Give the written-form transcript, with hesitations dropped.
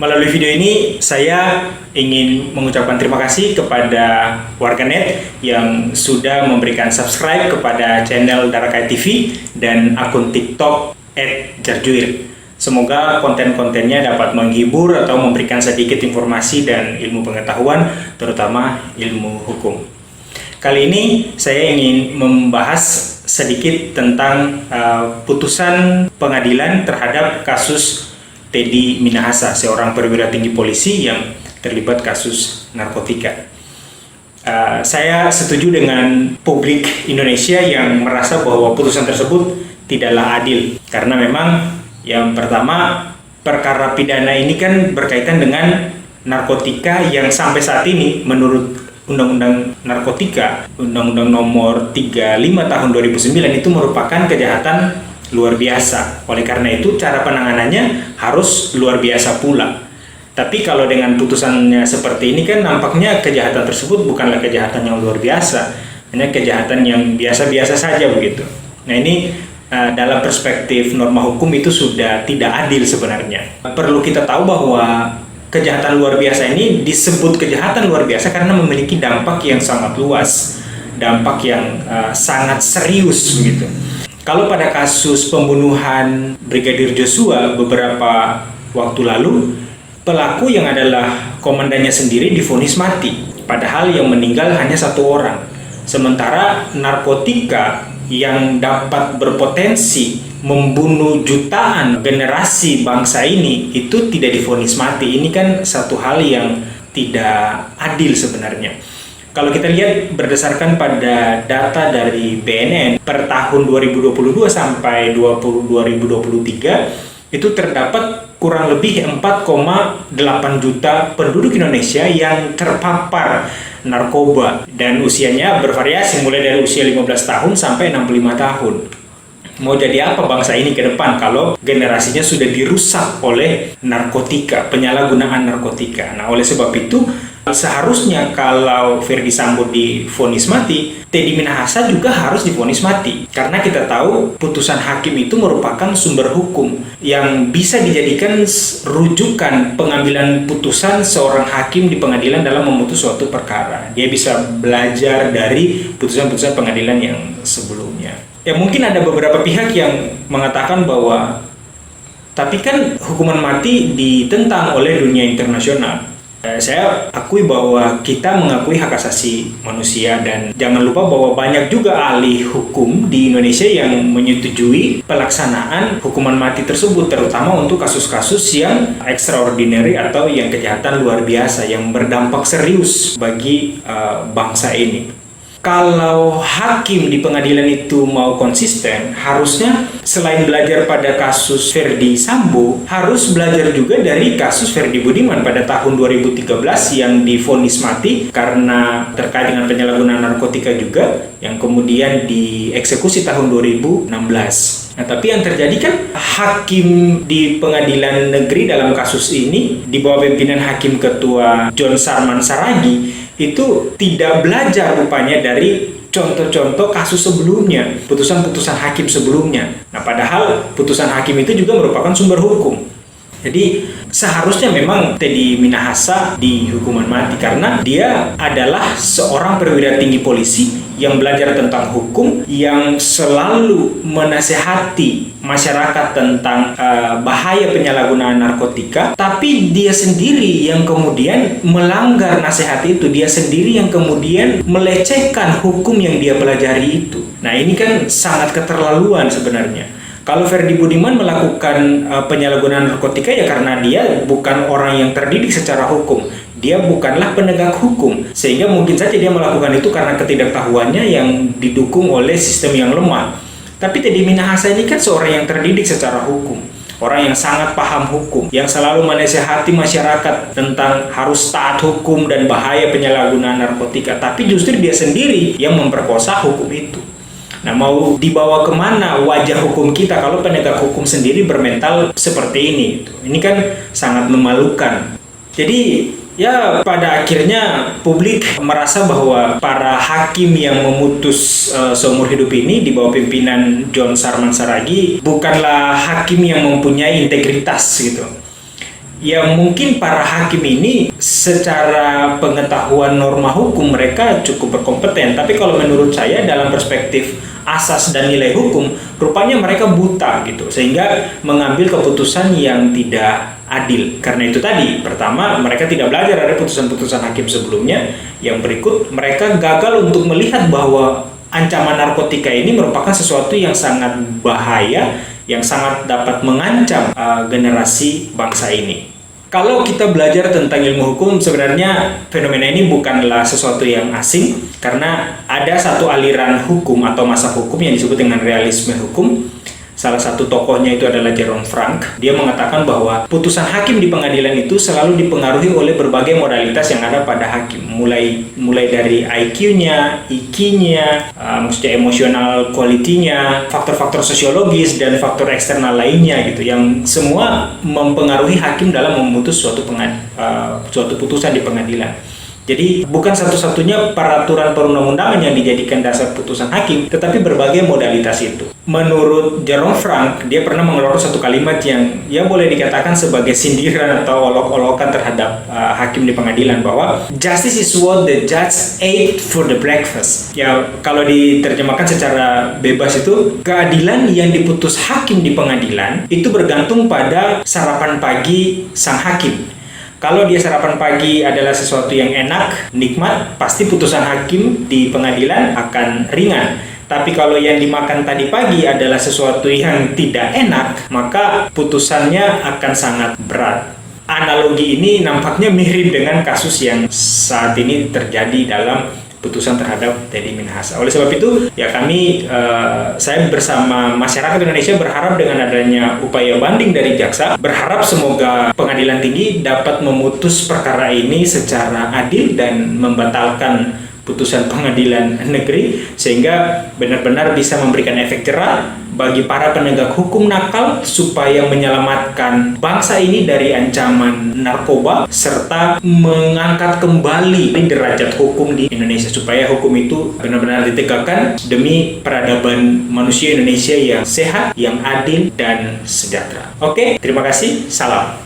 Melalui video ini saya ingin mengucapkan terima kasih kepada warganet yang sudah memberikan subscribe kepada channel Darakai TV dan akun TikTok @jarjuir. Semoga konten-kontennya dapat menghibur atau memberikan sedikit informasi dan ilmu pengetahuan, terutama ilmu hukum. Kali ini saya ingin membahas sedikit tentang putusan pengadilan terhadap kasus Teddy Minahasa, seorang perwira tinggi polisi yang terlibat kasus narkotika. Saya setuju dengan publik Indonesia yang merasa bahwa putusan tersebut tidaklah adil, karena memang yang pertama, perkara pidana ini kan berkaitan dengan narkotika yang sampai saat ini menurut Undang-Undang Narkotika, Undang-Undang Nomor 35 Tahun 2009 itu merupakan kejahatan luar biasa. Oleh karena itu cara penanganannya harus luar biasa pula. Tapi kalau dengan putusannya seperti ini kan nampaknya kejahatan tersebut bukanlah kejahatan yang luar biasa, hanya kejahatan yang biasa-biasa saja begitu. Nah ini dalam perspektif norma hukum itu sudah tidak adil sebenarnya. Perlu kita tahu bahwa kejahatan luar biasa ini disebut kejahatan luar biasa karena memiliki dampak yang sangat luas, dampak yang sangat serius begitu. Kalau pada kasus pembunuhan Brigadir Joshua beberapa waktu lalu, pelaku yang adalah komandannya sendiri divonis mati, padahal yang meninggal hanya satu orang. Sementara narkotika yang dapat berpotensi membunuh jutaan generasi bangsa ini itu tidak divonis mati. Ini kan satu hal yang tidak adil sebenarnya. Kalau kita lihat berdasarkan pada data dari BNN per tahun 2022 sampai 2023 itu terdapat kurang lebih 4,8 juta penduduk Indonesia yang terpapar narkoba dan usianya bervariasi mulai dari usia 15 tahun sampai 65 tahun. Mau jadi apa bangsa ini ke depan kalau generasinya sudah dirusak oleh narkotika, penyalahgunaan narkotika. Nah, oleh sebab itu seharusnya kalau Ferdy Sambo divonis mati, Teddy Minahasa juga harus divonis mati. Karena kita tahu putusan hakim itu merupakan sumber hukum yang bisa dijadikan rujukan pengambilan putusan seorang hakim di pengadilan dalam memutus suatu perkara. Dia bisa belajar dari putusan-putusan pengadilan yang sebelumnya. Ya mungkin ada beberapa pihak yang mengatakan bahwa tapi kan hukuman mati ditentang oleh dunia internasional. Saya akui bahwa kita mengakui hak asasi manusia dan jangan lupa bahwa banyak juga ahli hukum di Indonesia yang menyetujui pelaksanaan hukuman mati tersebut, terutama untuk kasus-kasus yang extraordinary atau yang kejahatan luar biasa yang berdampak serius bagi bangsa ini. Kalau hakim di pengadilan itu mau konsisten, harusnya selain belajar pada kasus Ferdy Sambo, harus belajar juga dari kasus Ferdy Budiman pada tahun 2013 yang divonis mati karena terkait dengan penyalahgunaan narkotika juga, yang kemudian dieksekusi tahun 2016. Nah, tapi yang terjadi kan hakim di pengadilan negeri dalam kasus ini di bawah pimpinan Hakim Ketua John Sarman Saragi itu tidak belajar rupanya dari contoh-contoh kasus sebelumnya, putusan-putusan hakim sebelumnya. Nah, padahal putusan hakim itu juga merupakan sumber hukum. Jadi seharusnya memang Teddy Minahasa dihukuman mati karena dia adalah seorang perwira tinggi polisi yang belajar tentang hukum, yang selalu menasehati masyarakat tentang bahaya penyalahgunaan narkotika, tapi dia sendiri yang kemudian melanggar nasihat itu, dia sendiri yang kemudian melecehkan hukum yang dia pelajari itu. Nah, ini kan sangat keterlaluan sebenarnya. Kalau Ferdy Budiman melakukan penyalahgunaan narkotika ya karena dia bukan orang yang terdidik secara hukum. Dia bukanlah penegak hukum. Sehingga mungkin saja dia melakukan itu karena ketidaktahuannya yang didukung oleh sistem yang lemah. Tapi Teddy Minahasa ini kan seorang yang terdidik secara hukum. Orang yang sangat paham hukum, yang selalu menasehati masyarakat tentang harus taat hukum dan bahaya penyalahgunaan narkotika. Tapi justru dia sendiri yang memperkosa hukum itu. Nah, mau dibawa kemana wajah hukum kita kalau penegak hukum sendiri bermental seperti ini? Ini kan sangat memalukan. Jadi ya pada akhirnya publik merasa bahwa para hakim yang memutus seumur hidup ini di bawah pimpinan John Sarman Saragi bukanlah hakim yang mempunyai integritas gitu. Ya mungkin para hakim ini secara pengetahuan norma hukum mereka cukup berkompeten, tapi kalau menurut saya dalam perspektif asas dan nilai hukum, rupanya mereka buta gitu, sehingga mengambil keputusan yang tidak adil. Karena itu tadi, pertama, mereka tidak belajar dari putusan-putusan hakim sebelumnya. Yang berikut, mereka gagal untuk melihat bahwa ancaman narkotika ini merupakan sesuatu yang sangat bahaya, yang sangat dapat mengancam generasi bangsa ini. Kalau kita belajar tentang ilmu hukum, sebenarnya fenomena ini bukanlah sesuatu yang asing, karena ada satu aliran hukum atau masa hukum yang disebut dengan realisme hukum. Salah satu tokohnya itu adalah Jerome Frank. Dia mengatakan bahwa putusan hakim di pengadilan itu selalu dipengaruhi oleh berbagai modalitas yang ada pada hakim, mulai dari IQ-nya, EQ-nya, maksudnya emotional quality-nya, faktor-faktor sosiologis dan faktor eksternal lainnya gitu, yang semua mempengaruhi hakim dalam memutus suatu putusan di pengadilan. Jadi bukan satu-satunya peraturan perundang-undangan yang dijadikan dasar putusan hakim, tetapi berbagai modalitas itu. Menurut Jerome Frank, dia pernah mengeluarkan satu kalimat yang ya boleh dikatakan sebagai sindiran atau olok-olokan terhadap hakim di pengadilan, bahwa justice is what the judge ate for the breakfast. Ya kalau diterjemahkan secara bebas itu, keadilan yang diputus hakim di pengadilan itu bergantung pada sarapan pagi sang hakim. Kalau dia sarapan pagi adalah sesuatu yang enak, nikmat, pasti putusan hakim di pengadilan akan ringan. Tapi kalau yang dimakan tadi pagi adalah sesuatu yang tidak enak, maka putusannya akan sangat berat. Analogi ini nampaknya mirip dengan kasus yang saat ini terjadi dalam putusan terhadap Teddy Minahasa. Oleh sebab itu, ya saya bersama masyarakat Indonesia berharap dengan adanya upaya banding dari jaksa, berharap semoga pengadilan tinggi dapat memutus perkara ini secara adil dan membatalkan putusan pengadilan negeri, sehingga benar-benar bisa memberikan efek jerah bagi para penegak hukum nakal supaya menyelamatkan bangsa ini dari ancaman narkoba serta mengangkat kembali derajat hukum di Indonesia, supaya hukum itu benar-benar ditegakkan demi peradaban manusia Indonesia yang sehat, yang adil dan sejahtera. Oke, terima kasih. Salam.